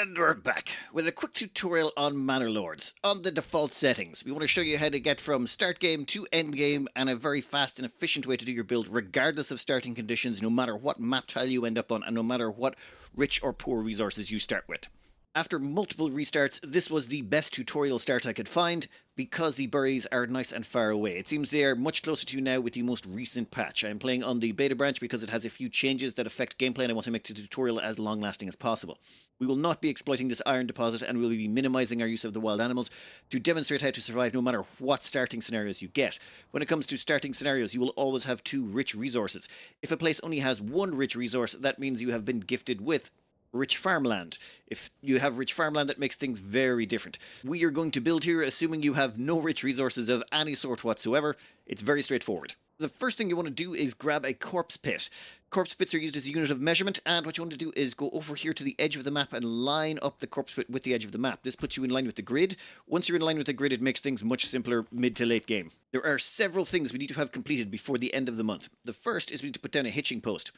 And we're back with a quick tutorial on Manor Lords. On the default settings, we want to show you how to get from start game to end game and a very fast and efficient way to do your build regardless of starting conditions, no matter what map tile you end up on and no matter what rich or poor resources you start with. After multiple restarts, this was the best tutorial start I could find because the berries are nice and far away. It seems they are much closer to you now with the most recent patch. I am playing on the beta branch because it has a few changes that affect gameplay and I want to make the tutorial as long lasting as possible. We will not be exploiting this iron deposit and we will be minimizing our use of the wild animals to demonstrate how to survive no matter what starting scenarios you get. When it comes to starting scenarios, you will always have two rich resources. If a place only has one rich resource, that means you have been gifted with rich farmland. If you have rich farmland, that makes things very different. We are going to build here assuming you have no rich resources of any sort whatsoever. It's very straightforward. The first thing you want to do is grab a corpse pit. Corpse pits are used as a unit of measurement, and what you want to do is go over here to the edge of the map and line up the corpse pit with the edge of the map. This puts you in line with the grid. Once you're in line with the grid, it makes things much simpler mid to late game. There are several things we need to have completed before the end of the month. The first is we need to put down a hitching post.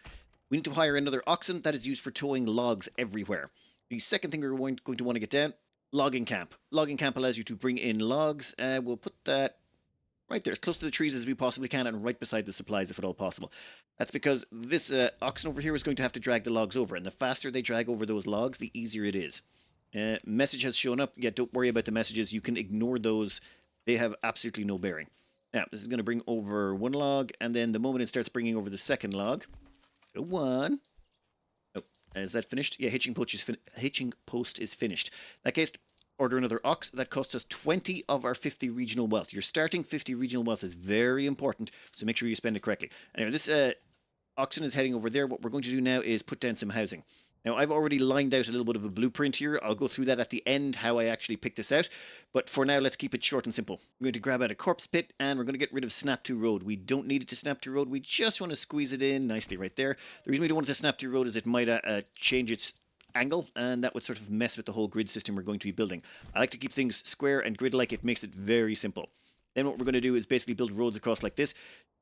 We need to hire another oxen that is used for towing logs everywhere. The second thing we're going to want to get down, logging camp. Logging camp allows you to bring in logs. We'll put that right there, as close to the trees as we possibly can and right beside the supplies if at all possible. That's because this oxen over here is going to have to drag the logs over, and the faster they drag over those logs, the easier it is. Message has shown up. Yeah, don't worry about the messages. You can ignore those. They have absolutely no bearing. Now, this is going to bring over one log, and then the moment it starts bringing over the second log, one. Oh, is that finished? Yeah, hitching post is finished. In that case, order another ox. That costs us 20 of our 50 regional wealth. Your starting 50 regional wealth is very important, so make sure you spend it correctly. Anyway, this oxen is heading over there. What we're going to do now is put down some housing. Now, I've already lined out a little bit of a blueprint here. I'll go through that at the end, how I actually picked this out. But for now, let's keep it short and simple. We're going to grab out a corpse pit, and we're going to get rid of snap to road. We don't need it to snap to road. We just want to squeeze it in nicely right there. The reason we don't want it to snap to road is it might change its angle, and that would sort of mess with the whole grid system we're going to be building. I like to keep things square and grid-like. It makes it very simple. Then what we're going to do is basically build roads across like this.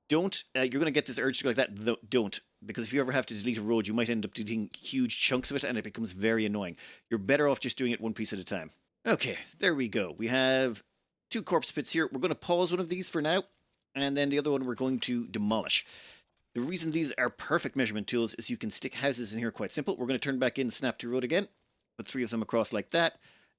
Don't, you're going to get this urge to go like that. No, don't. Because if you ever have to delete a road, you might end up deleting huge chunks of it and it becomes very annoying. You're better off just doing it one piece at a time. Okay, there we go. We have two corpse pits here. We're going to pause one of these for now, and then the other one we're going to demolish. The reason these are perfect measurement tools is you can stick houses in here quite simple. We're going to turn back in, snap to road again, put three of them across like that.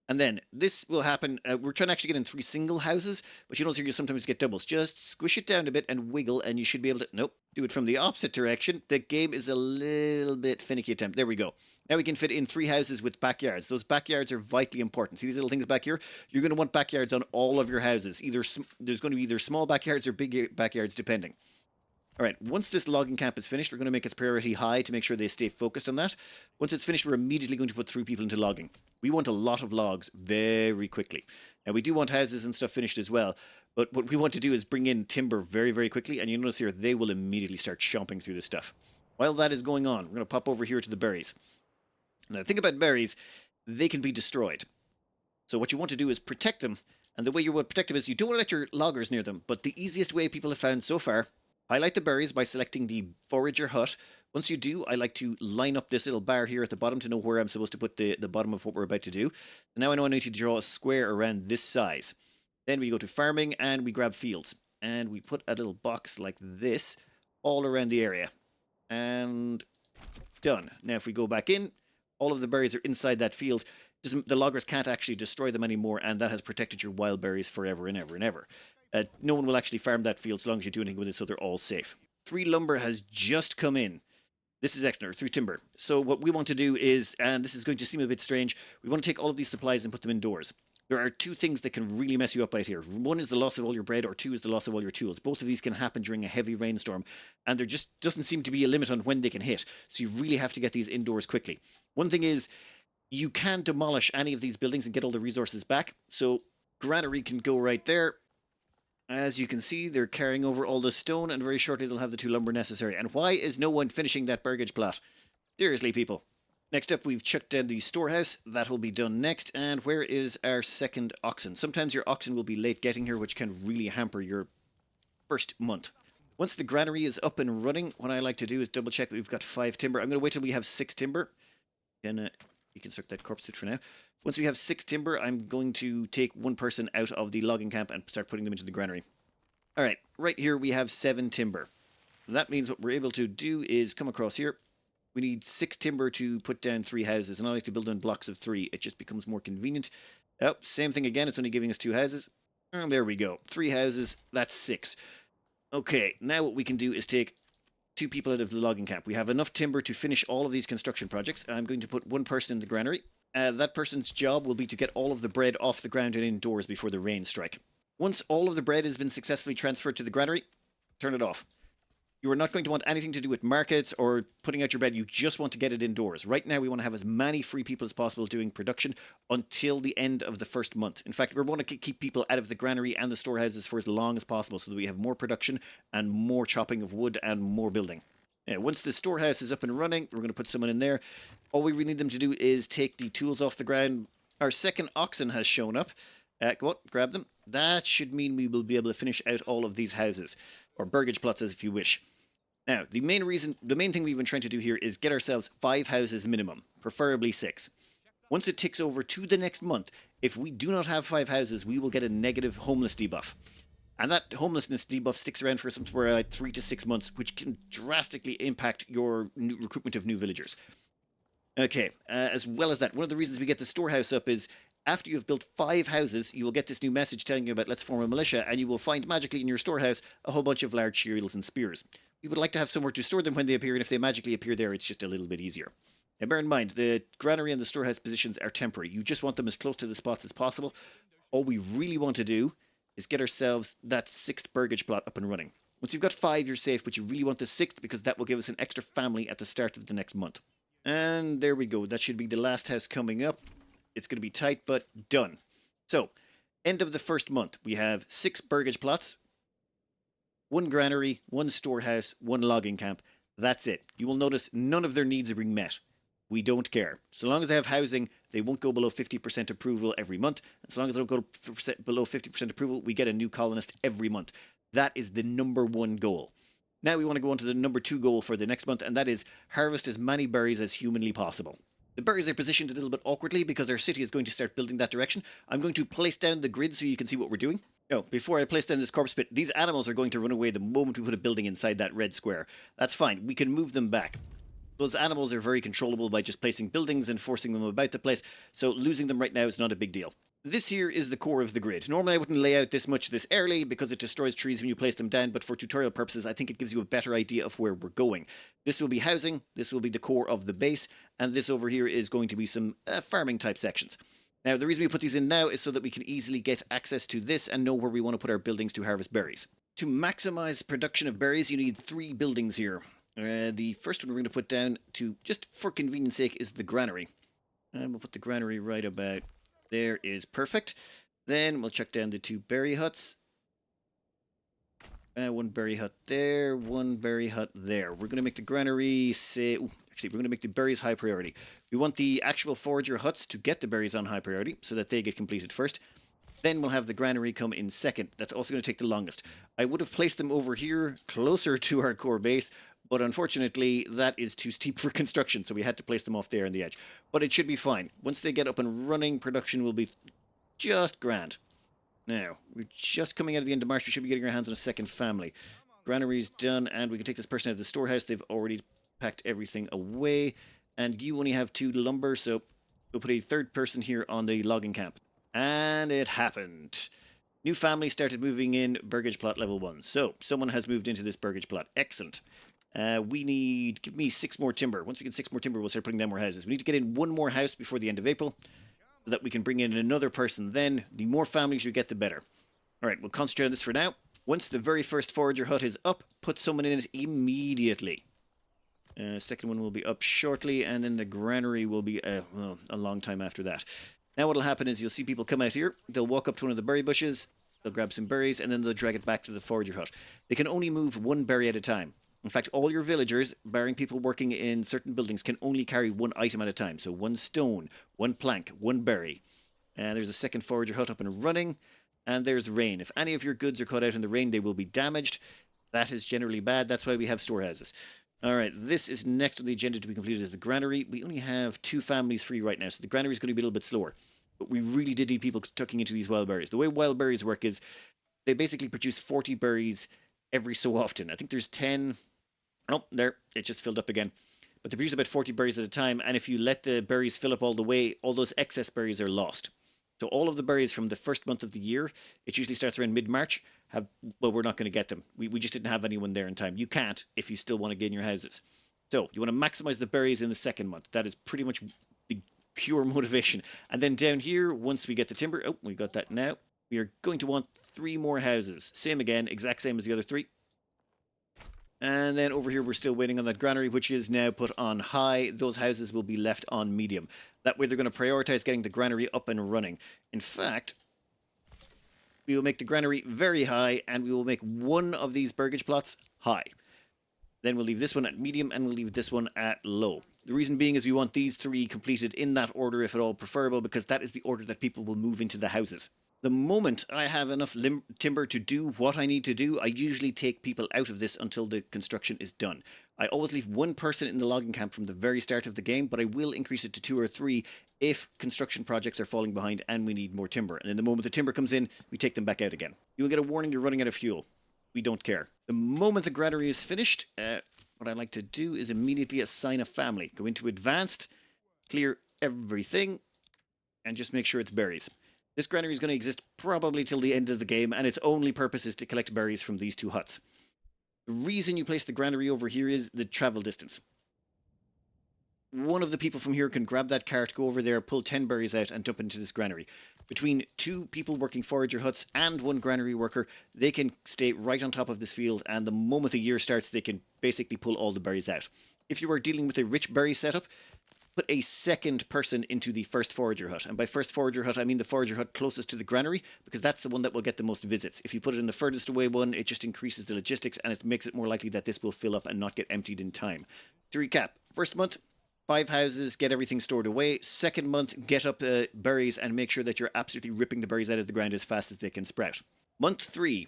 And then this will happen. We're trying to actually get in three single houses, but you notice you sometimes get doubles. Just squish it down a bit and wiggle, and you should be able to... Nope. Do it from the opposite direction. The game is a little bit finicky attempt. There we go. Now we can fit in three houses with backyards. Those backyards are vitally important. See these little things back here? You're going to want backyards on all of your houses. There's going to be either small backyards or big backyards, depending. All right, once this logging camp is finished, we're going to make its priority high to make sure they stay focused on that. Once it's finished, we're immediately going to put 3 people into logging. We want a lot of logs very quickly. Now, we do want houses and stuff finished as well, but what we want to do is bring in timber very, very quickly, and you notice here, they will immediately start chomping through this stuff. While that is going on, we're going to pop over here to the berries. Now, think about berries, they can be destroyed. So what you want to do is protect them, and the way you want to protect them is you don't want to let your loggers near them, but the easiest way people have found so far, highlight the berries by selecting the forager hut. Once you do, I like to line up this little bar here at the bottom to know where I'm supposed to put the bottom of what we're about to do. And now I know I need to draw a square around this size. Then we go to farming and we grab fields. And we put a little box like this all around the area. And done. Now if we go back in, all of the berries are inside that field. The loggers can't actually destroy them anymore, and that has protected your wild berries forever and ever and ever. No one will actually farm that field so long as you do anything with it, so they're all safe. 3 lumber has just come in. This is excellent, 3 timber. So what we want to do is, and this is going to seem a bit strange, we want to take all of these supplies and put them indoors. There are 2 things that can really mess you up out here. One is the loss of all your bread, or 2 is the loss of all your tools. Both of these can happen during a heavy rainstorm, and there just doesn't seem to be a limit on when they can hit. So you really have to get these indoors quickly. One thing is, you can demolish any of these buildings and get all the resources back. So granary can go right there. As you can see, they're carrying over all the stone, and very shortly they'll have the 2 lumber necessary. And why is no one finishing that burgage plot? Seriously, people. Next up, we've chucked down the storehouse. That'll be done next. And where is our second oxen? Sometimes your oxen will be late getting here, which can really hamper your first month. Once the granary is up and running, what I like to do is double check that we've got 5 timber. I'm going to wait till we have 6 timber. Gonna deconstruct that corpse suit for now. Once we have 6 timber, I'm going to take one person out of the logging camp and start putting them into the granary. All right, right here we have 7 timber. That means what we're able to do is come across here. We need 6 timber to put down 3 houses, and I like to build in blocks of 3. It just becomes more convenient. Oh, same thing again. It's only giving us 2 houses. And there we go. 3 houses. That's 6. Okay, now what we can do is take 2 people out of the logging camp. We have enough timber to finish all of these construction projects. I'm going to put 1 person in the granary. That person's job will be to get all of the bread off the ground and indoors before the rain strike. Once all of the bread has been successfully transferred to the granary, turn it off. You are not going to want anything to do with markets or putting out your bread. You just want to get it indoors. Right now, we want to have as many free people as possible doing production until the end of the first month. In fact, we want to keep people out of the granary and the storehouses for as long as possible so that we have more production and more chopping of wood and more building. Once the storehouse is up and running, we're going to put someone in there. All we really need them to do is take the tools off the ground. Our second oxen has shown up. Go on, grab them. That should mean we will be able to finish out all of these houses, or burgage plots if you wish. Now, the main thing we've been trying to do here is get ourselves 5 houses minimum, preferably 6. Once it ticks over to the next month, if we do not have 5 houses, we will get a negative homeless debuff. And that homelessness debuff sticks around for somewhere like 3 to 6 months, which can drastically impact your recruitment of new villagers. Okay, as well as that, one of the reasons we get the storehouse up is after you've built 5 houses, you will get this new message telling you about let's form a militia, and you will find magically in your storehouse a whole bunch of large shields and spears. We would like to have somewhere to store them when they appear, and if they magically appear there, it's just a little bit easier. Now bear in mind, the granary and the storehouse positions are temporary. You just want them as close to the spots as possible. All we really want to do is get ourselves that 6th burgage plot up and running. Once you've got 5, you're safe, but you really want the 6th because that will give us an extra family at the start of the next month. And there we go. That should be the last house coming up. It's going to be tight, but done. So, end of the first month, we have 6 burgage plots, 1 granary, 1 storehouse, 1 logging camp. That's it. You will notice none of their needs are being met. We don't care. So long as they have housing, they won't go below 50% approval every month. And so long as they don't go below 50% approval, we get a new colonist every month. That is the number 1 goal. Now we want to go on to the number 2 goal for the next month, and that is harvest as many berries as humanly possible. The berries are positioned a little bit awkwardly because our city is going to start building that direction. I'm going to place down the grid so you can see what we're doing. Oh, before I place down this corpse pit, these animals are going to run away the moment we put a building inside that red square. That's fine. We can move them back. Those animals are very controllable by just placing buildings and forcing them about the place, so losing them right now is not a big deal. This here is the core of the grid. Normally I wouldn't lay out this much this early because it destroys trees when you place them down, but for tutorial purposes I think it gives you a better idea of where we're going. This will be housing, this will be the core of the base, and this over here is going to be some farming type sections. Now the reason we put these in now is so that we can easily get access to this and know where we want to put our buildings to harvest berries. To maximize production of berries you need 3 buildings here. The first one we're going to put down to, just for convenience sake, is the granary. And we'll put the granary right about there is perfect. Then we'll chuck down the 2 berry huts. 1 berry hut there, 1 berry hut there. We're going to make the granary say... Actually, we're going to make the berries high priority. We want the actual forager huts to get the berries on high priority so that they get completed first. Then we'll have the granary come in second. That's also going to take the longest. I would have placed them over here closer to our core base, but unfortunately that is too steep for construction, so we had to place them off there on the edge. But it should be fine. Once they get up and running, production will be just grand. Now, we're just coming out of the end of March. We should be getting our hands on a second family. Granary's done, and we can take this person out of the storehouse. They've already packed everything away. And you only have 2 lumber, so we'll put a 3rd person here on the logging camp. And it happened. New family started moving in burgage plot level 1. So, someone has moved into this burgage plot. Excellent. We need... Give me 6 more timber. Once we get 6 more timber, we'll start putting down more houses. We need to get in 1 more house before the end of April, so that we can bring in another person. Then, the more families you get, the better. Alright, we'll concentrate on this for now. Once the very first forager hut is up, put someone in it immediately. Second one will be up shortly, and then the granary will be a long time after that. Now what will happen is you'll see people come out here, they'll walk up to one of the berry bushes, they'll grab some berries, and then they'll drag it back to the forager hut. They can only move 1 berry at a time. In fact, all your villagers, barring people working in certain buildings, can only carry 1 item at a time. So 1 stone, 1 plank, 1 berry. And there's a second forager hut up and running, and there's rain. If any of your goods are caught out in the rain, they will be damaged. That is generally bad. That's why we have storehouses. All right, this is next on the agenda to be completed as the granary. We only have 2 families free right now, so the granary is going to be a little bit slower. But we really did need people tucking into these wild berries. The way wild berries work is they basically produce 40 berries every so often. I think there's 10. Oh, there, it just filled up again. But they produce about 40 berries at a time, and if you let the berries fill up all the way, all those excess berries are lost. So all of the berries from the first month of the year, it usually starts around mid-March, well, we're not going to get them. We just didn't have anyone there in time. You can't if you still want to get in your houses. So you want to maximize the berries in the second month. That is pretty much the pure motivation. And then down here, once we get the timber, oh, we got that now. We are going to want 3 more houses. Same again, exact same as the other 3. And then over here, we're still waiting on that granary, which is now put on high. Those houses will be left on medium. That way, they're going to prioritize getting the granary up and running. In fact, we will make the granary very high, and we will make one of these burgage plots high. Then we'll leave this one at medium, and we'll leave this one at low. The reason being is we want these 3 completed in that order, if at all preferable, because that is the order that people will move into the houses. The moment I have enough timber to do what I need to do, I usually take people out of this until the construction is done. I always leave 1 person in the logging camp from the very start of the game, but I will increase it to 2 or 3 if construction projects are falling behind and we need more timber. And then the moment the timber comes in, we take them back out again. You will get a warning you're running out of fuel. We don't care. The moment the granary is finished, what I like to do is immediately assign a family. Go into advanced, clear everything, and just make sure it's berries. This granary is going to exist probably till the end of the game, and its only purpose is to collect berries from these 2 huts. The reason you place the granary over here is the travel distance. One of the people from here can grab that cart, go over there, pull 10 berries out, and dump into this granary. Between 2 people working forager huts and 1 granary worker, they can stay right on top of this field, and the moment the year starts, they can basically pull all the berries out. If you are dealing with a rich berry setup, put a second person into the first forager hut. And by first forager hut, I mean the forager hut closest to the granary, because that's the one that will get the most visits. If you put it in the furthest away one, it just increases the logistics, and it makes it more likely that this will fill up and not get emptied in time. To recap, first month, 5 houses, get everything stored away. Second month, get up berries and make sure that you're absolutely ripping the berries out of the ground as fast as they can sprout. Month 3,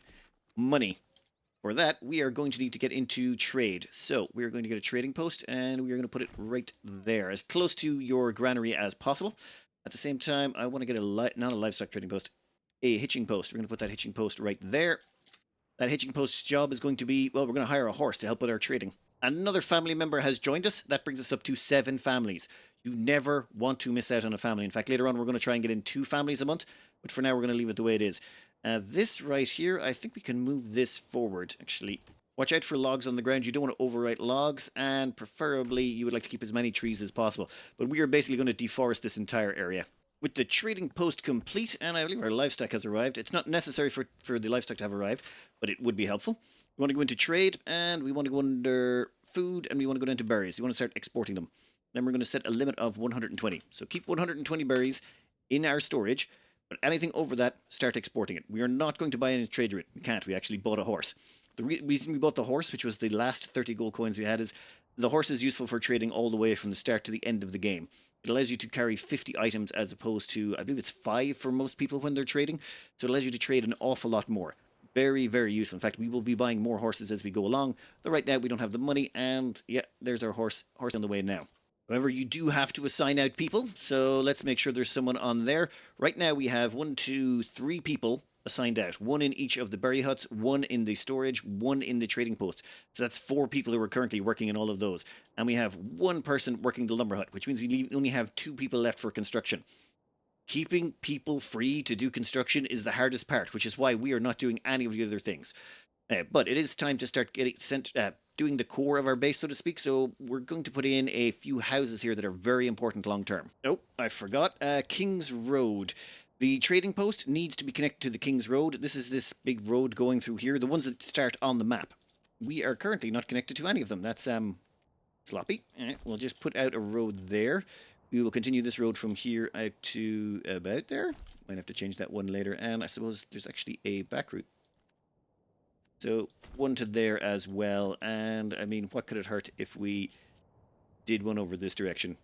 money. For that, we are going to need to get into trade. So we are going to get a trading post, and we are going to put it right there, as close to your granary as possible. At the same time, I want to get not a livestock trading post, a hitching post. We're going to put that hitching post right there. That hitching post's job is going to be, well, we're going to hire a horse to help with our trading. Another family member has joined us. That brings us up to 7 families. You never want to miss out on a family. In fact, later on, we're going to try and get in 2 families a month, but for now, we're going to leave it the way it is. This right here, I think we can move this forward, actually. Watch out for logs on the ground. You don't want to overwrite logs, and preferably you would like to keep as many trees as possible. But we are basically going to deforest this entire area. With the trading post complete, and I believe our livestock has arrived. It's not necessary for the livestock to have arrived, but it would be helpful. We want to go into trade, and we want to go under food, and we want to go down to berries. We want to start exporting them. Then we're going to set a limit of 120. So keep 120 berries in our storage. But anything over that, start exporting it. We are not going to buy any trade route. We can't. We actually bought a horse. The reason we bought the horse, which was the last 30 gold coins we had, is the horse is useful for trading all the way from the start to the end of the game. It allows you to carry 50 items as opposed to, I believe it's 5 for most people when they're trading. So it allows you to trade an awful lot more. Very, very useful. In fact, we will be buying more horses as we go along. Though right now we don't have the money, and yeah, there's our horse on the way now. However, you do have to assign out people, so let's make sure there's someone on there. Right now we have 1, 2, 3 people assigned out. 1 in each of the berry huts, 1 in the storage, 1 in the trading post. So that's 4 people who are currently working in all of those. And we have 1 person working the lumber hut, which means we only have 2 people left for construction. Keeping people free to do construction is the hardest part, which is why we are not doing any of the other things. But it is time to start doing the core of our base, so to speak. So we're going to put in a few houses here that are very important long term. Oh, I forgot. King's Road. The trading post needs to be connected to the King's Road. This is this big road going through here, the ones that start on the map. We are currently not connected to any of them. That's sloppy. We'll just put out a road there. We will continue this road from here out to about there. Might have to change that one later. And I suppose there's actually a back route. So 1 to there as well. And I mean, what could it hurt if we did one over this direction?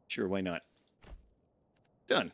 Sure, why not? Done.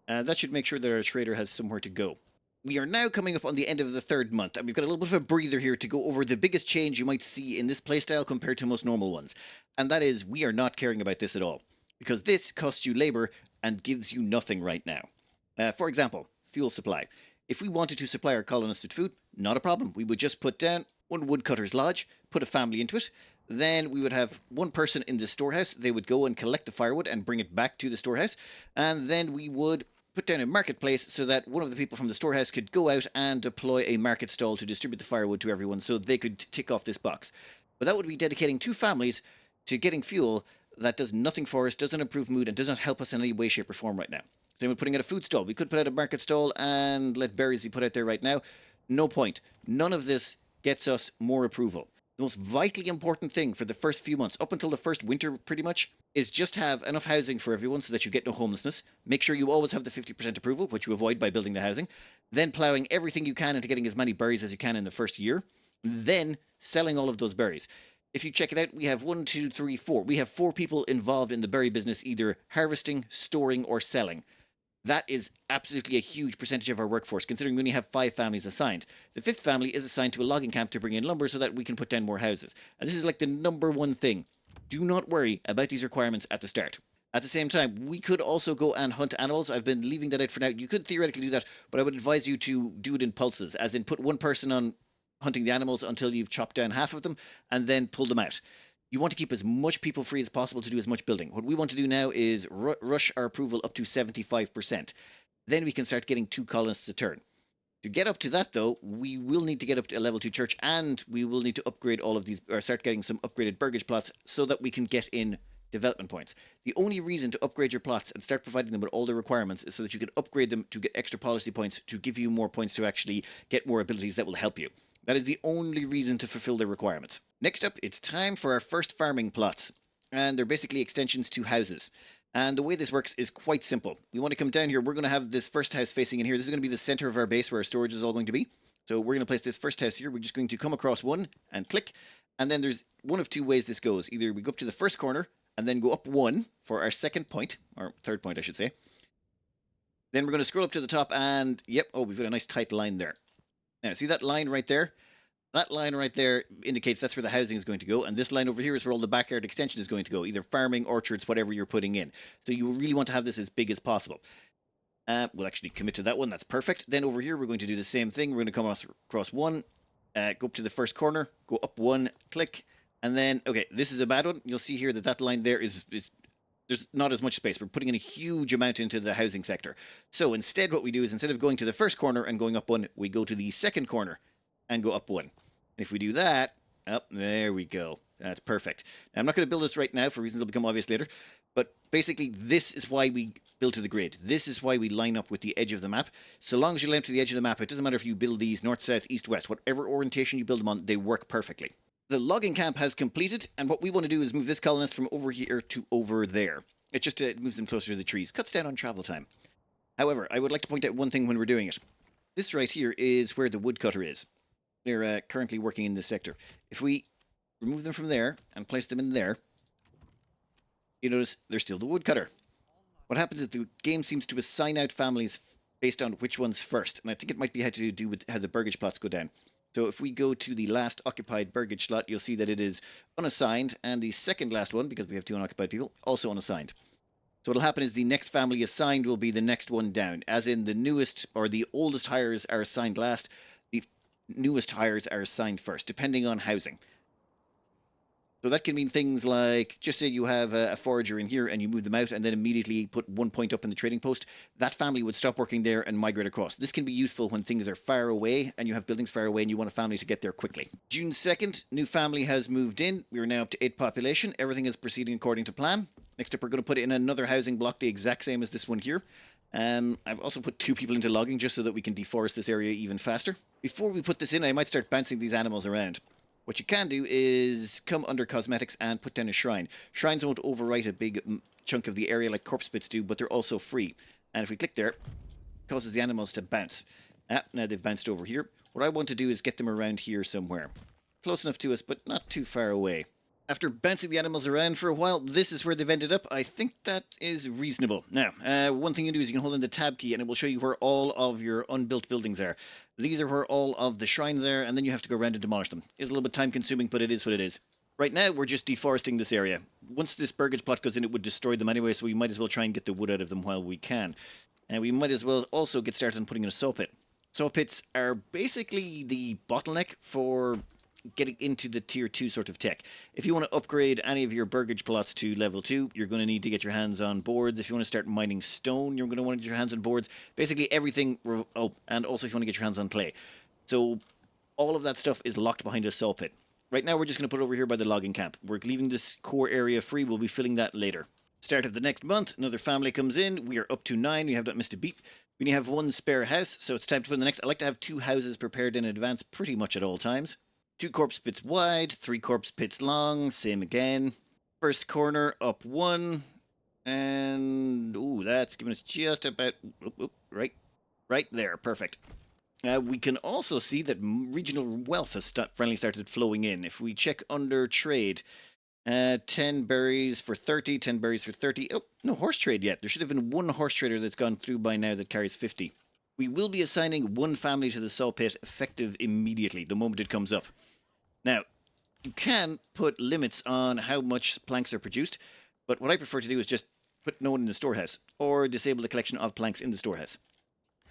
That should make sure that our trader has somewhere to go. We are now coming up on the end of the third month, and we've got a little bit of a breather here to go over the biggest change you might see in this playstyle compared to most normal ones. And that is, we are not caring about this at all, because this costs you labor and gives you nothing right now. For example, fuel supply. If we wanted to supply our colonists with food, not a problem. We would just put down one woodcutter's lodge, put a family into it, then we would have one person in the storehouse. They would go and collect the firewood and bring it back to the storehouse, and then we would put down a marketplace so that one of the people from the storehouse could go out and deploy a market stall to distribute the firewood to everyone so they could tick off this box. But that would be dedicating 2 families to getting fuel that does nothing for us, doesn't improve mood, and does not help us in any way, shape, or form right now. Same with putting out a food stall. We could put out a market stall and let berries be put out there right now. No point. None of this gets us more approval. The most vitally important thing for the first few months, up until the first winter pretty much, is just have enough housing for everyone so that you get no homelessness. Make sure you always have the 50% approval, which you avoid by building the housing. Then ploughing everything you can into getting as many berries as you can in the first year. Then selling all of those berries. If you check it out, we have 1, 2, 3, 4. We have 4 people involved in the berry business, either harvesting, storing, or selling. That is absolutely a huge percentage of our workforce, considering we only have 5 families assigned. The 5th family is assigned to a logging camp to bring in lumber so that we can put down more houses. And this is like the number one thing. Do not worry about these requirements at the start. At the same time, we could also go and hunt animals. I've been leaving that out for now. You could theoretically do that, but I would advise you to do it in pulses, as in put one person on hunting the animals until you've chopped down half of them, and then pull them out. You want to keep as much people free as possible to do as much building. What we want to do now is rush our approval up to 75%. Then we can start getting 2 colonists a turn. To get up to that, though, we will need to get up to a level 2 church, and we will need to upgrade all of these, or start getting some upgraded burgage plots so that we can get in development points. The only reason to upgrade your plots and start providing them with all the requirements is so that you can upgrade them to get extra policy points to give you more points to actually get more abilities that will help you. That is the only reason to fulfill their requirements. Next up, it's time for our first farming plots. And they're basically extensions to houses. And the way this works is quite simple. We want to come down here. We're going to have this first house facing in here. This is going to be the center of our base where our storage is all going to be. So we're going to place this first house here. We're just going to come across one and click. And then there's one of 2 ways this goes. Either we go up to the first corner and then go up 1 for our second point, or third point, I should say. Then we're going to scroll up to the top and, yep, oh, we've got a nice tight line there. Now, see that line right there? That line right there indicates that's where the housing is going to go, and this line over here is where all the backyard extension is going to go, either farming, orchards, whatever you're putting in. So you really want to have this as big as possible. We'll actually commit to that one. That's perfect. Then over here, we're going to do the same thing. We're going to come across 1, go up to the first corner, go up 1, click, and then, okay, this is a bad one. You'll see here that that line there is there's not as much space. We're putting in a huge amount into the housing sector. So instead, what we do is instead of going to the first corner and going up 1, we go to the second corner and go up 1. And if we do that, there we go. That's perfect. Now, I'm not going to build this right now for reasons that'll become obvious later. But basically, this is why we build to the grid. This is why we line up with the edge of the map. So long as you line up to the edge of the map, it doesn't matter if you build these north, south, east, west. Whatever orientation you build them on, they work perfectly. The logging camp has completed, and what we want to do is move this colonist from over here to over there. It just moves them closer to the trees, cuts down on travel time. However, I would like to point out one thing when we're doing it. This right here is where the woodcutter is. They're currently working in this sector. If we remove them from there and place them in there, you notice they're still the woodcutter. What happens is the game seems to assign out families based on which one's first, and I think it might be had to do with how the burgage plots go down. So if we go to the last occupied burgage slot, you'll see that it is unassigned, and the second last one, because we have 2 unoccupied people, also unassigned. So what'll happen is the next family assigned will be the next one down, as in the newest or the oldest hires are assigned last, the newest hires are assigned first, depending on housing. So that can mean things like, just say you have a forager in here and you move them out and then immediately put 1 point up in the trading post, that family would stop working there and migrate across. This can be useful when things are far away and you have buildings far away and you want a family to get there quickly. June 2nd, new family has moved in. We are now up to 8 population. Everything is proceeding according to plan. Next up, we're going to put in another housing block, the exact same as this one here. I've also put 2 people into logging just so that we can deforest this area even faster. Before we put this in, I might start bouncing these animals around. What you can do is come under cosmetics and put down a shrine. Shrines won't overwrite a big chunk of the area like corpse bits do, but they're also free. And if we click there, it causes the animals to bounce. Now they've bounced over here. What I want to do is get them around here somewhere. Close enough to us, but not too far away. After bouncing the animals around for a while, this is where they've ended up. I think that is reasonable. Now, one thing you do is you can hold in the tab key and it will show you where all of your unbuilt buildings are. These are where all of the shrines are, and then you have to go around and demolish them. It's a little bit time consuming, but it is what it is. Right now, we're just deforesting this area. Once this burgage plot goes in, it would destroy them anyway, so we might as well try and get the wood out of them while we can. And we might as well also get started on putting in a saw pit. Saw pits are basically the bottleneck for getting into the tier 2 sort of tech. If you want to upgrade any of your burgage plots to level 2, you're going to need to get your hands on boards. If you want to start mining stone, you're going to want to get your hands on boards. Basically everything. Oh, and also if you want to get your hands on clay. So all of that stuff is locked behind a saw pit. Right now we're just going to put it over here by the logging camp. We're leaving this core area free. We'll be filling that later. Start of the next month, another family comes in. We are up to 9. We have not missed a beat. We only have 1 spare house, so it's time to put in the next. I like to have 2 houses prepared in advance pretty much at all times. 2 corpse pits wide, 3 corpse pits long, same again. First corner up 1, and ooh, that's giving us just about right there, perfect. We can also see that regional wealth has finally started flowing in. If we check under trade, 10 berries for 30, 10 berries for 30. Oh, no horse trade yet. There should have been 1 horse trader that's gone through by now that carries 50. We will be assigning 1 family to the saw pit effective immediately, the moment it comes up. Now, you can put limits on how much planks are produced, but what I prefer to do is just put no one in the storehouse, or disable the collection of planks in the storehouse.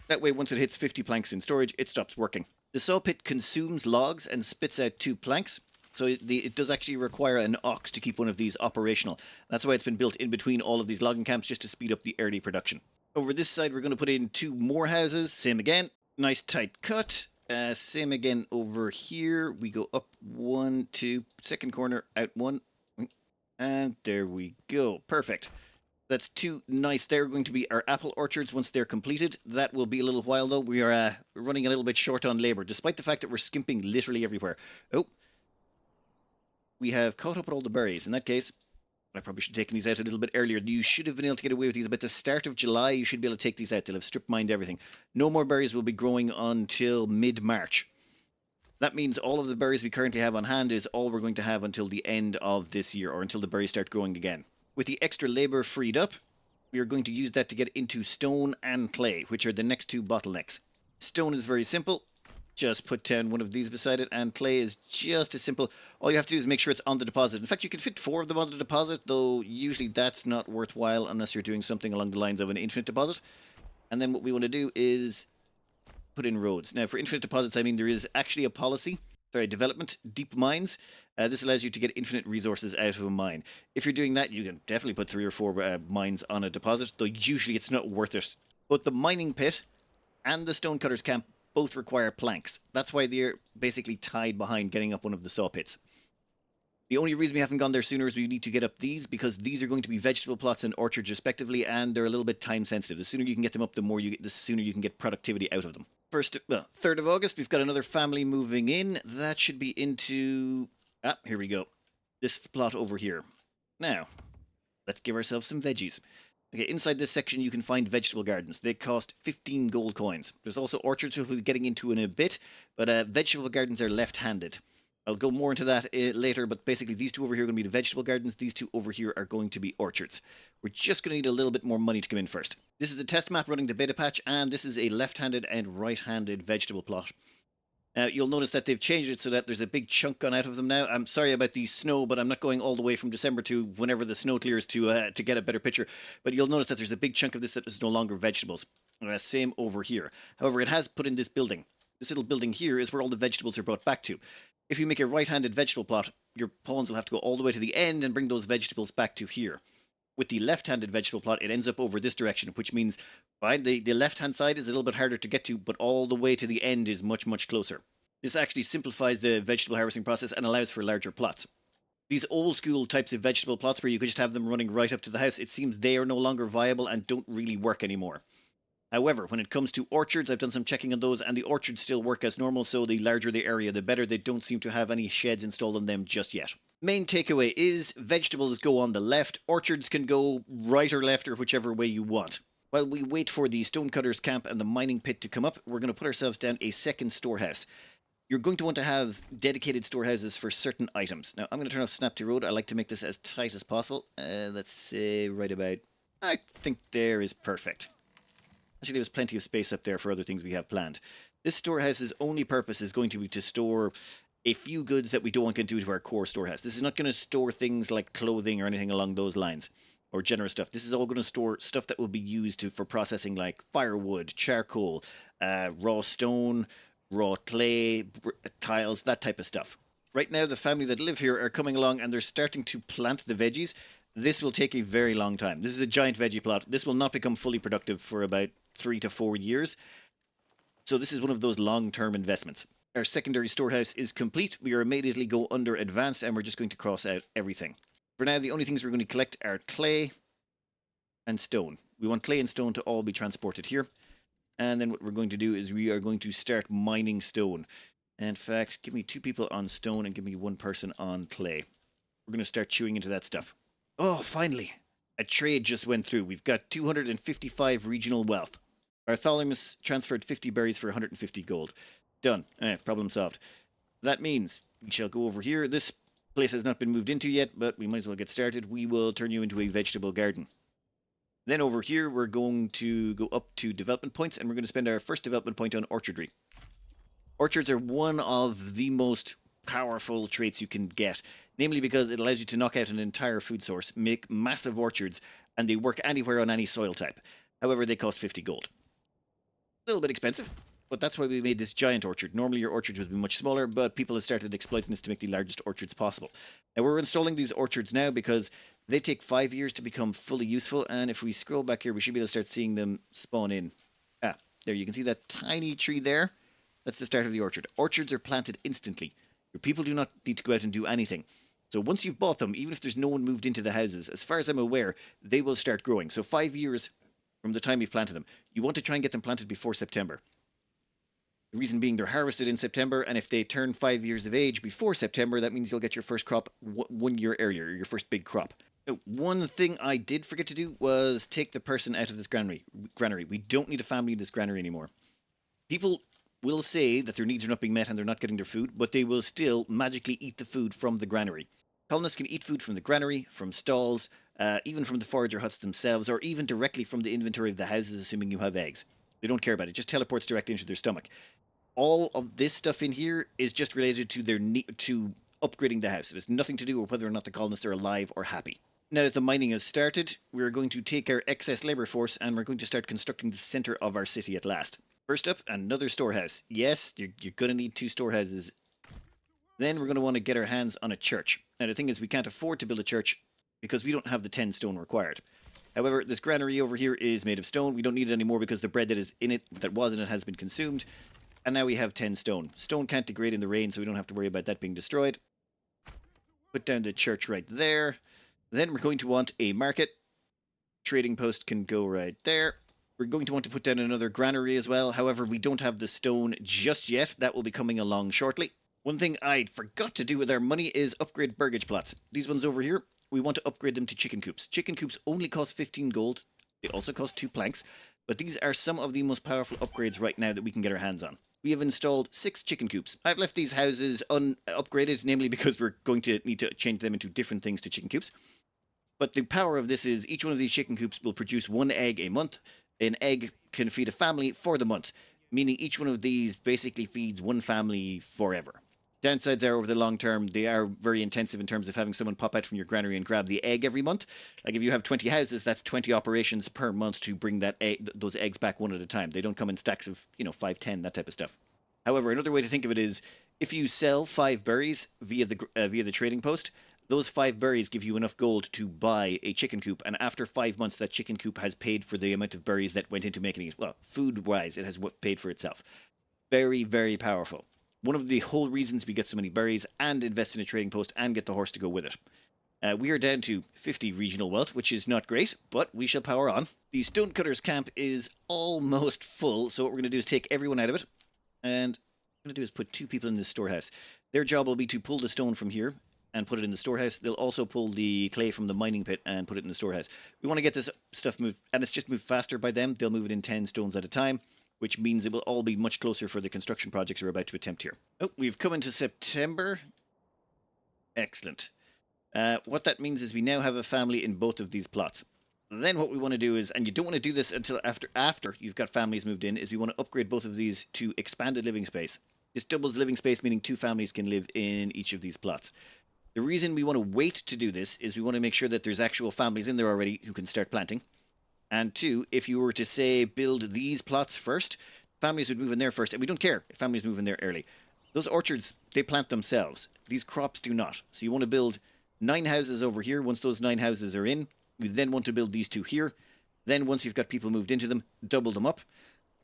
That way, once it hits 50 planks in storage, it stops working. The saw pit consumes logs and spits out 2 planks, so it does actually require an ox to keep one of these operational. That's why it's been built in between all of these logging camps, just to speed up the early production. Over this side, we're going to put in 2 more houses, same again, nice tight cut. Same again over here. We go up 1, 2, second corner, out 1. And there we go. Perfect. That's 2 nice. They're going to be our apple orchards once they're completed. That will be a little while though. We are running a little bit short on labor, despite the fact that we're skimping literally everywhere. Oh. We have caught up with all the berries. In that case, I probably should have taken these out a little bit earlier. You should have been able to get away with these. About the start of July, you should be able to take these out. They'll have strip mined everything. No more berries will be growing until mid-March. That means all of the berries we currently have on hand is all we're going to have until the end of this year, or until the berries start growing again. With the extra labour freed up, we are going to use that to get into stone and clay, which are the next 2 bottlenecks. Stone is very simple. Just put down 1 of these beside it, and clay is just as simple. All you have to do is make sure it's on the deposit. In fact, you can fit 4 of them on the deposit, though usually that's not worthwhile unless you're doing something along the lines of an infinite deposit. And then what we want to do is put in roads. Now, for infinite deposits, I mean there is actually a policy. Development, deep mines. This allows you to get infinite resources out of a mine. If you're doing that, you can definitely put 3 or 4 mines on a deposit, though usually it's not worth it. Both the mining pit and the stonecutters camp both require planks. That's why they're basically tied behind getting up one of the saw pits. The only reason we haven't gone there sooner is we need to get up these, because these are going to be vegetable plots and orchards respectively, and they're a little bit time sensitive. The sooner you can get them up, the sooner you can get productivity out of them. 3rd of August, we've got another family moving in. That should be into... here we go. This plot over here. Now, let's give ourselves some veggies. Okay, inside this section you can find vegetable gardens. They cost 15 gold coins. There's also orchards, which we'll be getting into in a bit, but vegetable gardens are left-handed. I'll go more into that later, but basically these 2 over here are going to be the vegetable gardens. These 2 over here are going to be orchards. We're just going to need a little bit more money to come in first. This is a test map running the beta patch, and this is a left-handed and right-handed vegetable plot. You'll notice that they've changed it so that there's a big chunk gone out of them now. I'm sorry about the snow, but I'm not going all the way from December to whenever the snow clears to get a better picture. But you'll notice that there's a big chunk of this that is no longer vegetables. Same over here. However, it has put in this building. This little building here is where all the vegetables are brought back to. If you make a right-handed vegetable plot, your pawns will have to go all the way to the end and bring those vegetables back to here. With the left-handed vegetable plot, it ends up over this direction, which means fine, the left-hand side is a little bit harder to get to, but all the way to the end is much, much closer. This actually simplifies the vegetable harvesting process and allows for larger plots. These old-school types of vegetable plots where you could just have them running right up to the house, it seems they are no longer viable and don't really work anymore. However, when it comes to orchards, I've done some checking on those, and the orchards still work as normal, so the larger the area, the better. They don't seem to have any sheds installed on them just yet. Main takeaway is vegetables go on the left, orchards can go right or left or whichever way you want. While we wait for the stonecutters camp and the mining pit to come up, we're going to put ourselves down a second storehouse. You're going to want to have dedicated storehouses for certain items. Now, I'm going to turn off Snap to Road. I like to make this as tight as possible. Let's say right about... I think there is perfect. Actually, there's plenty of space up there for other things we have planned. This storehouse's only purpose is going to be to store a few goods that we don't want to do to our core storehouse. This is not going to store things like clothing or anything along those lines, or generous stuff. This is all going to store stuff that will be used for processing like firewood, charcoal, raw stone, raw clay, tiles, that type of stuff. Right now, the family that live here are coming along and they're starting to plant the veggies. This will take a very long time. This is a giant veggie plot. This will not become fully productive for about 3 to 4 years. So this is one of those long-term investments. Our secondary storehouse is complete. We are immediately go under advanced and we're just going to cross out everything. For now, the only things we're going to collect are clay and stone. We want clay and stone to all be transported here. And then what we're going to do is we are going to start mining stone. In fact, give me 2 people on stone and give me 1 person on clay. We're going to start chewing into that stuff. Oh, finally! A trade just went through. We've got 255 regional wealth. Bartholomew transferred 50 berries for 150 gold. Done. Problem solved. That means we shall go over here. This place has not been moved into yet, but we might as well get started. We will turn you into a vegetable garden. Then over here, we're going to go up to development points, and we're going to spend our first development point on orchardry. Orchards are one of the most powerful traits you can get, namely because it allows you to knock out an entire food source, make massive orchards, and they work anywhere on any soil type. However, they cost 50 gold. A little bit expensive, but that's why we made this giant orchard. Normally your orchards would be much smaller, but people have started exploiting this to make the largest orchards possible. Now we're installing these orchards now because they take 5 years to become fully useful, and if we scroll back here, we should be able to start seeing them spawn in. There, you can see that tiny tree there. That's the start of the orchard. Orchards are planted instantly. Your people do not need to go out and do anything. So once you've bought them, even if there's no one moved into the houses, as far as I'm aware, they will start growing. So 5 years from the time you've planted them. You want to try and get them planted before September. The reason being they're harvested in September, and if they turn 5 years of age before September, that means you'll get your first crop 1 year earlier, your first big crop. Now, one thing I did forget to do was take the person out of this granary. We don't need a family in this granary anymore. People will say that their needs are not being met and they're not getting their food, but they will still magically eat the food from the granary. Colonists can eat food from the granary, from stalls, even from the forager huts themselves, or even directly from the inventory of the houses, assuming you have eggs. They don't care about it. It just teleports directly into their stomach. All of this stuff in here is just related to their to upgrading the house. It has nothing to do with whether or not the colonists are alive or happy. Now that the mining has started, we're going to take our excess labour force and we're going to start constructing the centre of our city at last. First up, another storehouse. Yes, you're going to need 2 storehouses. Then we're going to want to get our hands on a church. Now the thing is, we can't afford to build a church because we don't have the 10 stone required. However, this granary over here is made of stone. We don't need it anymore because the bread that is in it, that was in it, has been consumed. And now we have 10 stone. Stone can't degrade in the rain, so we don't have to worry about that being destroyed. Put down the church right there. Then we're going to want a market. Trading post can go right there. We're going to want to put down another granary as well. However, we don't have the stone just yet. That will be coming along shortly. One thing I forgot to do with our money is upgrade burgage plots. These ones over here, we want to upgrade them to chicken coops. Chicken coops only cost 15 gold. They also cost 2 planks. But these are some of the most powerful upgrades right now that we can get our hands on. We have installed 6 chicken coops. I've left these houses unupgraded, namely because we're going to need to change them into different things to chicken coops. But the power of this is each one of these chicken coops will produce 1 egg a month. An egg can feed a family for the month, meaning each one of these basically feeds 1 family forever. Downsides are over the long term, they are very intensive in terms of having someone pop out from your granary and grab the egg every month. Like if you have 20 houses, that's 20 operations per month to bring that those eggs back one at a time. They don't come in stacks of, 5, 10, that type of stuff. However, another way to think of it is if you sell 5 berries via the trading post, those 5 berries give you enough gold to buy a chicken coop, and after 5 months, that chicken coop has paid for the amount of berries that went into making it. Well, food-wise, it has paid for itself. Very, very powerful. One of the whole reasons we get so many berries and invest in a trading post and get the horse to go with it. We are down to 50 regional wealth, which is not great, but we shall power on. The stonecutters camp is almost full, so what we're going to do is take everyone out of it, and what I'm going to do is put 2 people in this storehouse. Their job will be to pull the stone from here and put it in the storehouse. They'll also pull the clay from the mining pit and put it in the storehouse. We want to get this stuff moved, and it's just moved faster by them. They'll move it in 10 stones at a time. which means it will all be much closer for the construction projects we're about to attempt here. Oh, we've come into September. Excellent. What that means is we now have a family in both of these plots. Then what we want to do is, and you don't want to do this until after you've got families moved in, is we want to upgrade both of these to expanded living space. This doubles living space, meaning 2 families can live in each of these plots. The reason we want to wait to do this is we want to make sure that there's actual families in there already who can start planting. And 2, if you were to, say, build these plots first, families would move in there first, and we don't care if families move in there early. Those orchards, they plant themselves. These crops do not. So you want to build 9 houses over here. Once those 9 houses are in, you then want to build these 2 here. Then once you've got people moved into them, double them up.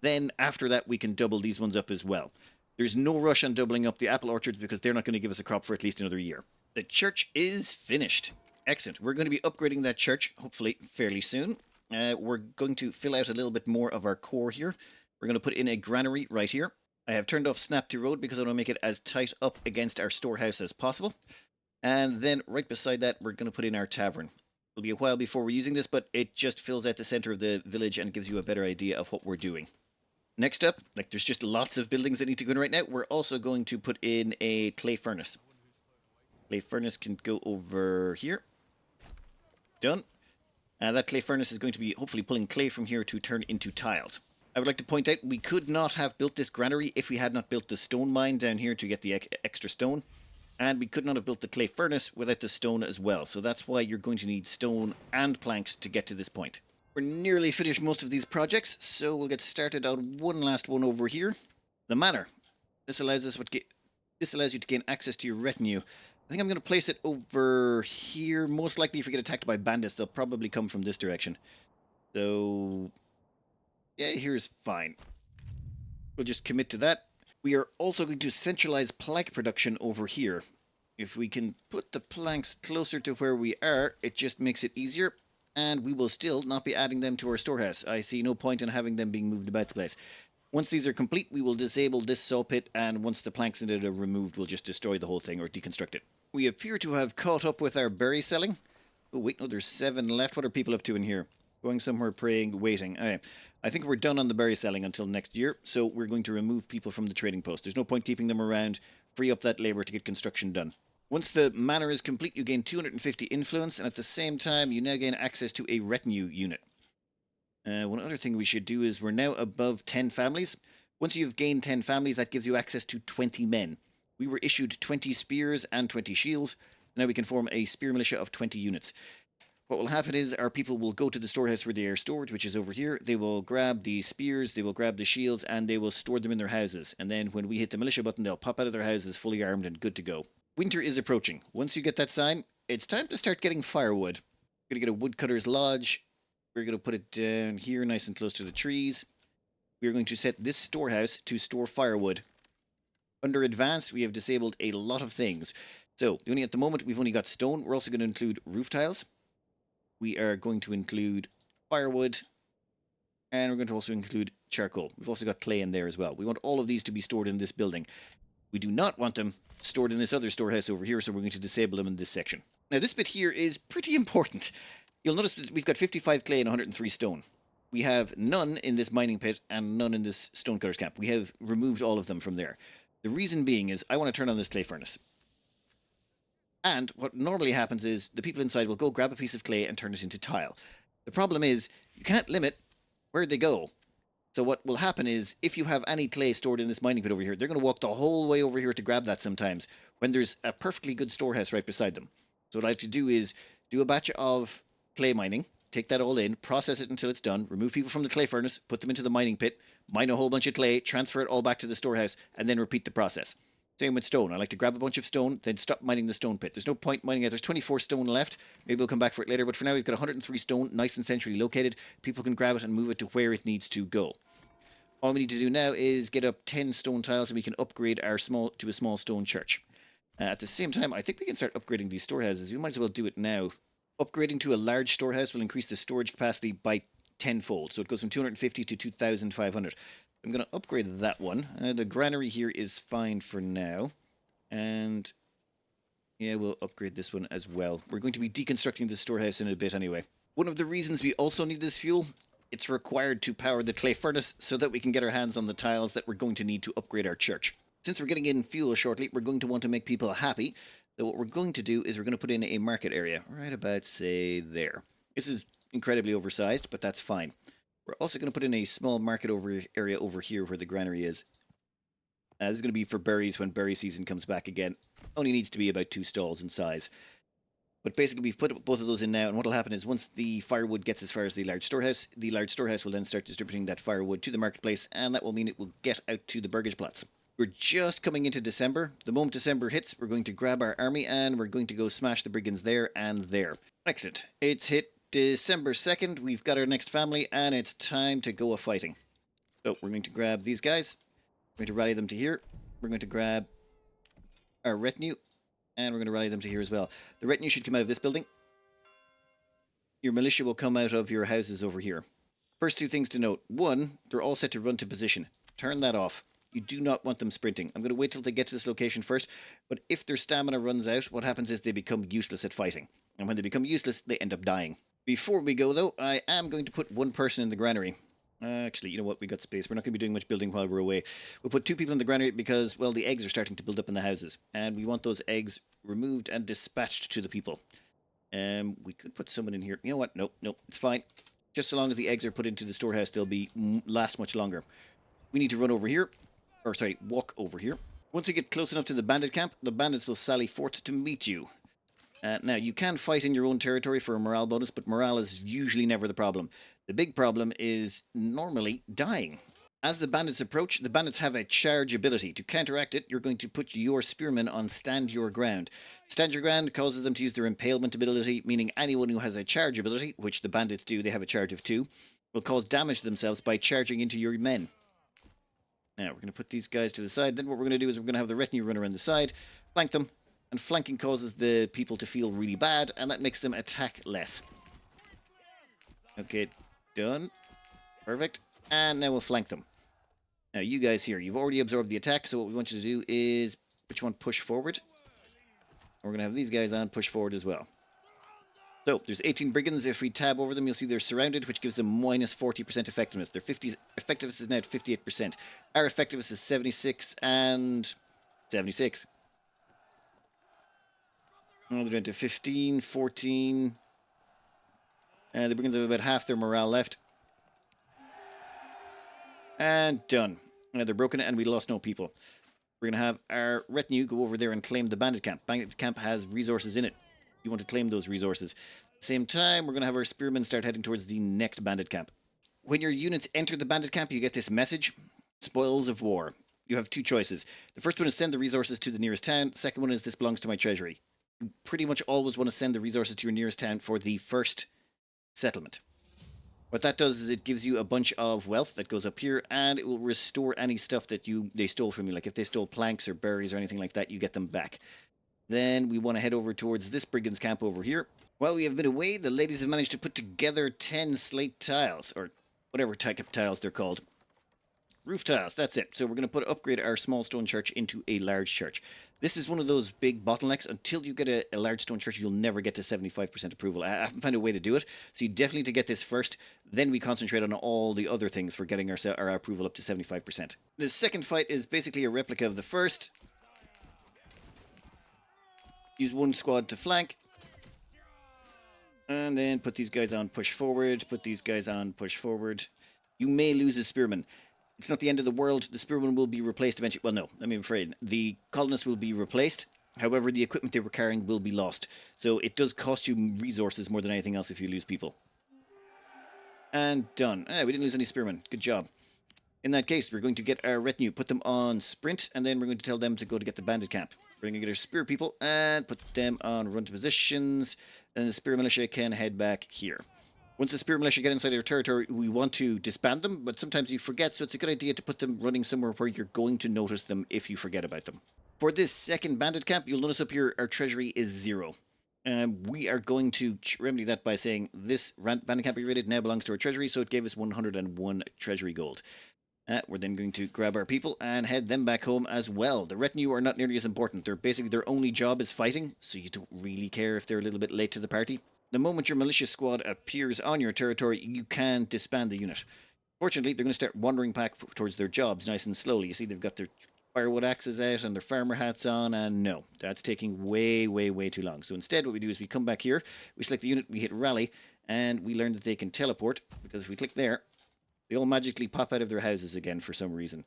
Then after that, we can double these ones up as well. There's no rush on doubling up the apple orchards because they're not going to give us a crop for at least another year. The church is finished. Excellent. We're going to be upgrading that church, hopefully fairly soon. We're going to fill out a little bit more of our core here. We're going to put in a granary right here. I have turned off snap to road because I want to make it as tight up against our storehouse as possible. And then right beside that, we're going to put in our tavern. It'll be a while before we're using this, but it just fills out the center of the village and gives you a better idea of what we're doing. Next up, like there's just lots of buildings that need to go in right now, we're also going to put in a clay furnace. Clay furnace can go over here. Done. That clay furnace is going to be hopefully pulling clay from here to turn into tiles. I would like to point out we could not have built this granary if we had not built the stone mine down here to get the extra stone. And we could not have built the clay furnace without the stone as well. So that's why you're going to need stone and planks to get to this point. We're nearly finished most of these projects, so we'll get started on one last one over here. The Manor. This allows you to gain access to your retinue. I think I'm going to place it over here. Most likely if we get attacked by bandits, they'll probably come from this direction. So, yeah, here's fine. We'll just commit to that. We are also going to centralize plank production over here. If we can put the planks closer to where we are, it just makes it easier. And we will still not be adding them to our storehouse. I see no point in having them being moved about the place. Once these are complete, we will disable this saw pit, and once the planks in it are removed, we'll just destroy the whole thing or deconstruct it. We appear to have caught up with our berry selling. Oh, wait, no, there's 7 left. What are people up to in here? Going somewhere, praying, waiting. Okay. I think we're done on the berry selling until next year, so we're going to remove people from the trading post. There's no point keeping them around. Free up that labour to get construction done. Once the manor is complete, you gain 250 influence, and at the same time, you now gain access to a retinue unit. One other thing we should do is we're now above 10 families. Once you've gained 10 families, that gives you access to 20 men. We were issued 20 spears and 20 shields. Now we can form a spear militia of 20 units. What will happen is our people will go to the storehouse where they are stored, which is over here. They will grab the spears, they will grab the shields, and they will store them in their houses. And then when we hit the militia button, they'll pop out of their houses fully armed and good to go. Winter is approaching. Once you get that sign, it's time to start getting firewood. We're going to get a woodcutter's lodge. We're going to put it down here nice and close to the trees. We're going to set this storehouse to store firewood. Under advanced, we have disabled a lot of things. So, at the moment, we've only got stone. We're also going to include roof tiles. We are going to include firewood. And we're going to also include charcoal. We've also got clay in there as well. We want all of these to be stored in this building. We do not want them stored in this other storehouse over here, so we're going to disable them in this section. Now, this bit here is pretty important. You'll notice that we've got 55 clay and 103 stone. We have none in this mining pit and none in this stonecutter's camp. We have removed all of them from there. The reason being is I want to turn on this clay furnace. And what normally happens is the people inside will go grab a piece of clay and turn it into tile. The problem is you can't limit where they go. So what will happen is if you have any clay stored in this mining pit over here, they're going to walk the whole way over here to grab that sometimes when there's a perfectly good storehouse right beside them. So what I have to do is do a batch of clay mining, take that all in, process it until it's done, remove people from the clay furnace, put them into the mining pit, mine a whole bunch of clay, transfer it all back to the storehouse, and then repeat the process. Same with stone. I like to grab a bunch of stone, then stop mining the stone pit. There's no point mining it. There's 24 stone left. Maybe we'll come back for it later, but for now we've got 103 stone, nice and centrally located. People can grab it and move it to where it needs to go. All we need to do now is get up 10 stone tiles and we can upgrade our to a small stone church. At the same time, I think we can start upgrading these storehouses. We might as well do it now. Upgrading to a large storehouse will increase the storage capacity by tenfold. So it goes from 250 to 2,500. I'm going to upgrade that one. The granary here is fine for now. And yeah, we'll upgrade this one as well. We're going to be deconstructing the storehouse in a bit anyway. One of the reasons we also need this fuel It's required to power the clay furnace so that we can get our hands on the tiles that we're going to need to upgrade our church. Since we're getting in fuel shortly, we're going to want to make people happy. So what we're going to do is we're going to put in a market area, right about, say, there. This is incredibly oversized, but that's fine. We're also going to put in a small market area over here where the granary is. This is going to be for berries when berry season comes back again. Only needs to be about 2 stalls in size. But basically, we've put both of those in now, and what will happen is once the firewood gets as far as the large storehouse will then start distributing that firewood to the marketplace, and that will mean it will get out to the Burgageplatz. We're just coming into December. The moment December hits, we're going to grab our army, and we're going to go smash the brigands there and there. Excellent. It's hit December 2nd. We've got our next family, and it's time to go a-fighting. So we're going to grab these guys. We're going to rally them to here. We're going to grab our retinue. And we're going to rally them to here as well. The retinue should come out of this building. Your militia will come out of your houses over here. First 2 things to note. 1, they're all set to run to position. Turn that off. You do not want them sprinting. I'm going to wait till they get to this location first. But if their stamina runs out, what happens is they become useless at fighting. And when they become useless, they end up dying. Before we go, though, I am going to put 1 person in the granary. Actually, you know what? We got space. We're not going to be doing much building while we're away. We'll put 2 people in the granary because, well, the eggs are starting to build up in the houses. And we want those eggs removed and dispatched to the people. We could put someone in here. You know what? Nope, it's fine. Just so long as the eggs are put into the storehouse, they'll last much longer. We need to run over here. Or, sorry, walk over here. Once you get close enough to the bandit camp, the bandits will sally forth to meet you. Now, you can fight in your own territory for a morale bonus, but morale is usually never the problem. The big problem is normally dying. As the bandits approach, the bandits have a charge ability. To counteract it, you're going to put your spearmen on stand your ground. Stand your ground causes them to use their impalement ability, meaning anyone who has a charge ability, which the bandits do, they have a charge of 2, will cause damage to themselves by charging into your men. Now, we're going to put these guys to the side. Then what we're going to do is we're going to have the retinue run around the side, flank them, and flanking causes the people to feel really bad, and that makes them attack less. Okay, done. Perfect. And now we'll flank them. Now, you guys here, you've already absorbed the attack, so what we want you to do is, which one, push forward. We're going to have these guys on, push forward as well. So, there's 18 brigands. If we tab over them, you'll see they're surrounded, which gives them minus 40% effectiveness. Their effectiveness is now at 58%. Our effectiveness is 76 and 76. Oh, they're down to 15, 14. The brigands have about half their morale left. And done. They're broken and we lost no people. We're going to have our retinue go over there and claim the bandit camp. Bandit camp has resources in it. You want to claim those resources. At the same time, we're going to have our spearmen start heading towards the next bandit camp. When your units enter the bandit camp, you get this message. Spoils of war. You have 2 choices. The first one is send the resources to the nearest town. The second one is this belongs to my treasury. You pretty much always want to send the resources to your nearest town for the first settlement. What that does is it gives you a bunch of wealth that goes up here, and it will restore any stuff that they stole from you. Like if they stole planks or berries or anything like that, you get them back. Then we want to head over towards this brigand's camp over here. While we have been away, the ladies have managed to put together 10 slate tiles, or whatever type of tiles they're called. Roof tiles, that's it. So we're going to upgrade our small stone church into a large church. This is one of those big bottlenecks. Until you get a large stone church, you'll never get to 75% approval. I haven't found a way to do it. So you definitely need to get this first. Then we concentrate on all the other things for getting our approval up to 75%. The second fight is basically a replica of the first. Use 1 squad to flank. And then put these guys on, push forward. Put these guys on, push forward. You may lose a spearman. It's not the end of the world. The spearmen will be replaced eventually. Well, no, I'm afraid. The colonists will be replaced. However, the equipment they were carrying will be lost. So it does cost you resources more than anything else if you lose people. And done. We didn't lose any spearmen. Good job. In that case, we're going to get our retinue, put them on sprint, and then we're going to tell them to go to get the bandit camp. We're going to get our spear people and put them on run to positions. And the spear militia can head back here. Once the spear militia get inside our territory, we want to disband them, but sometimes you forget, so it's a good idea to put them running somewhere where you're going to notice them if you forget about them. For this second bandit camp, you'll notice up here our treasury is 0. We are going to remedy that by saying this bandit camp we raided now belongs to our treasury, so it gave us 101 treasury gold. We're then going to grab our people and head them back home as well. The retinue are not nearly as important. They're basically, their only job is fighting, so you don't really care if they're a little bit late to the party. The moment your militia squad appears on your territory, you can disband the unit. Fortunately, they're going to start wandering back towards their jobs nice and slowly. You see, they've got their firewood axes out and their farmer hats on, and no, that's taking way, way, way too long. So instead, what we do is we come back here, we select the unit, we hit rally, and we learn that they can teleport, because if we click there, they all magically pop out of their houses again for some reason.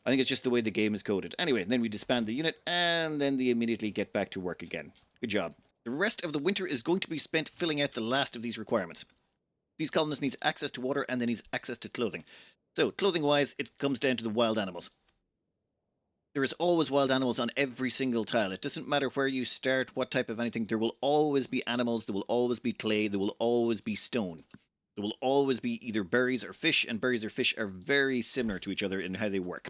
I think it's just the way the game is coded. Anyway, then we disband the unit, and then they immediately get back to work again. Good job. The rest of the winter is going to be spent filling out the last of these requirements. These colonists need access to water and they need access to clothing. So, clothing-wise, it comes down to the wild animals. There is always wild animals on every single tile. It doesn't matter where you start, what type of anything. There will always be animals, there will always be clay, there will always be stone. There will always be either berries or fish, and berries or fish are very similar to each other in how they work.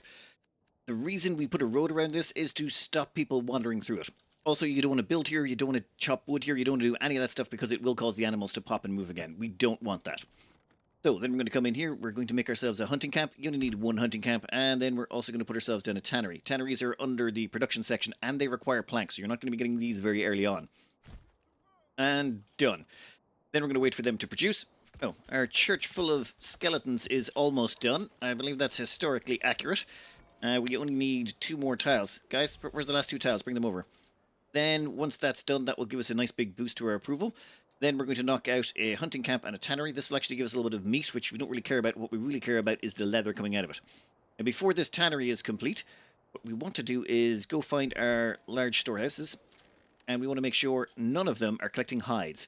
The reason we put a road around this is to stop people wandering through it. Also, you don't want to build here, you don't want to chop wood here, you don't want to do any of that stuff because it will cause the animals to pop and move again. We don't want that. So then we're going to come in here, we're going to make ourselves a hunting camp. You only need one hunting camp, and then we're also going to put ourselves down a tannery. Tanneries are under the production section, and they require planks, so you're not going to be getting these very early on. And done. Then we're going to wait for them to produce. Oh, our church full of skeletons is almost done. I believe that's historically accurate. We only need 2 more tiles. Guys, where's the last 2 tiles? Bring them over. Then, once that's done, that will give us a nice big boost to our approval. Then we're going to knock out a hunting camp and a tannery. This will actually give us a little bit of meat, which we don't really care about. What we really care about is the leather coming out of it. And before this tannery is complete, what we want to do is go find our large storehouses, and we want to make sure none of them are collecting hides.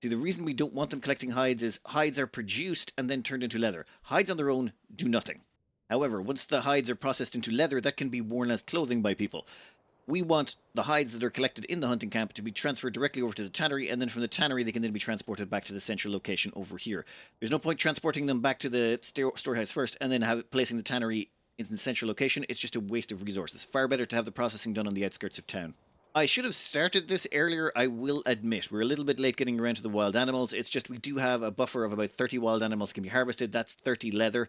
See, the reason we don't want them collecting hides is hides are produced and then turned into leather. Hides on their own do nothing. However, once the hides are processed into leather, that can be worn as clothing by people. We want the hides that are collected in the hunting camp to be transferred directly over to the tannery, and then from the tannery they can then be transported back to the central location over here. There's no point transporting them back to the storehouse first and then placing the tannery in the central location. It's just a waste of resources. Far better to have the processing done on the outskirts of town. I should have started this earlier, I will admit. We're a little bit late getting around to the wild animals. It's just we do have a buffer of about 30 wild animals can be harvested. That's 30 leather.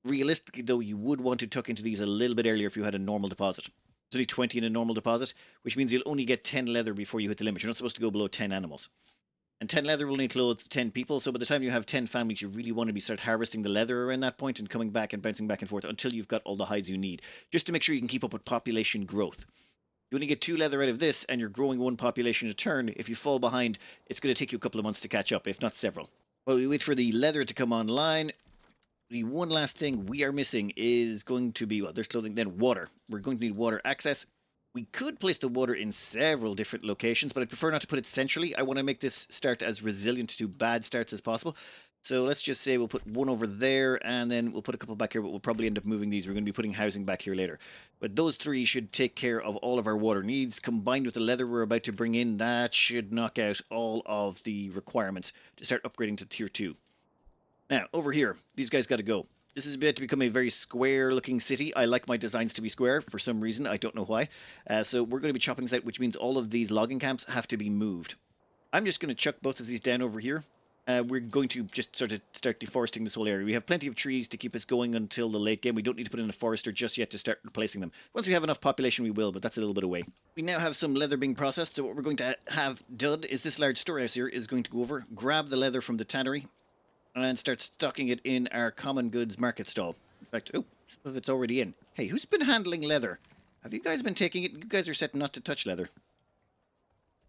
Realistically, though, you would want to tuck into these a little bit earlier if you had a normal deposit. There's only 20 in a normal deposit, which means you'll only get 10 leather before you hit the limit. You're not supposed to go below 10 animals. And 10 leather will only clothe 10 people, so by the time you have 10 families, you really want to start harvesting the leather around that point and coming back and bouncing back and forth until you've got all the hides you need, just to make sure you can keep up with population growth. You only get 2 leather out of this, and you're growing 1 population a turn. If you fall behind, it's going to take you a couple of months to catch up, if not several. While we wait for the leather to come online, the one last thing we are missing is going to be, well, there's clothing, then water. We're going to need water access. We could place the water in several different locations, but I prefer not to put it centrally. I want to make this start as resilient to bad starts as possible. So let's just say we'll put 1 over there, and then we'll put a couple back here, but we'll probably end up moving these. We're going to be putting housing back here later. But those 3 should take care of all of our water needs. Combined with the leather we're about to bring in, that should knock out all of the requirements to start upgrading to Tier 2. Now, over here, these guys got to go. This is about to become a very square-looking city. I like my designs to be square for some reason. I don't know why. So we're going to be chopping this out, which means all of these logging camps have to be moved. I'm just going to chuck both of these down over here. We're going to just sort of start deforesting this whole area. We have plenty of trees to keep us going until the late game. We don't need to put in a forester just yet to start replacing them. Once we have enough population, we will, but that's a little bit away. We now have some leather being processed, so what we're going to have done is this large storehouse here is going to go over, grab the leather from the tannery, and start stocking it in our common goods market stall. In fact, oh, some of it's already in. Hey, who's been handling leather? Have you guys been taking it? You guys are set not to touch leather.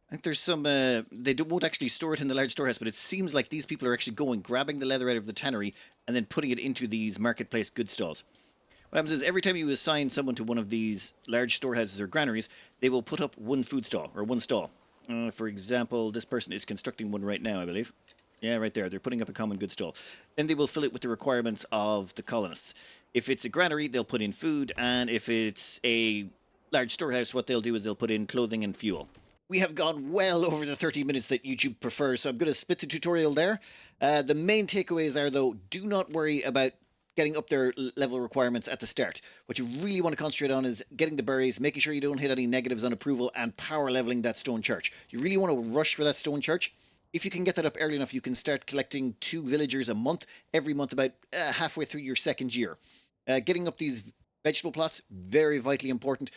I think there's some, won't actually store it in the large storehouse, but it seems like these people are actually going, grabbing the leather out of the tannery, and then putting it into these marketplace goods stalls. What happens is every time you assign someone to one of these large storehouses or granaries, they will put up 1 food stall, or 1 stall. For example, this person is constructing one right now, I believe. Yeah, right there. They're putting up a common goods stall. Then they will fill it with the requirements of the colonists. If it's a granary, they'll put in food, and if it's a large storehouse, what they'll do is they'll put in clothing and fuel. We have gone well over the 30 minutes that YouTube prefers, so I'm going to split the tutorial there. The main takeaways are, though, do not worry about getting up their level requirements at the start. What you really want to concentrate on is getting the berries, making sure you don't hit any negatives on approval, and power leveling that stone church. You really want to rush for that stone church. If you can get that up early enough, you can start collecting 2 villagers a month, every month about halfway through your second year. Getting up these vegetable plots, very vitally important.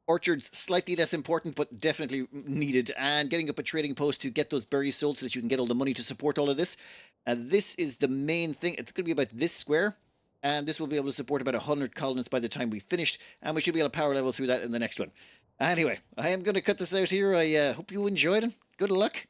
Orchards, slightly less important, but definitely needed. And getting up a trading post to get those berries sold so that you can get all the money to support all of this. And this is the main thing. It's going to be about this square. And this will be able to support about 100 colonists by the time we finished. And we should be able to power level through that in the next one. Anyway, I am going to cut this out here. I hope you enjoyed it. Good luck.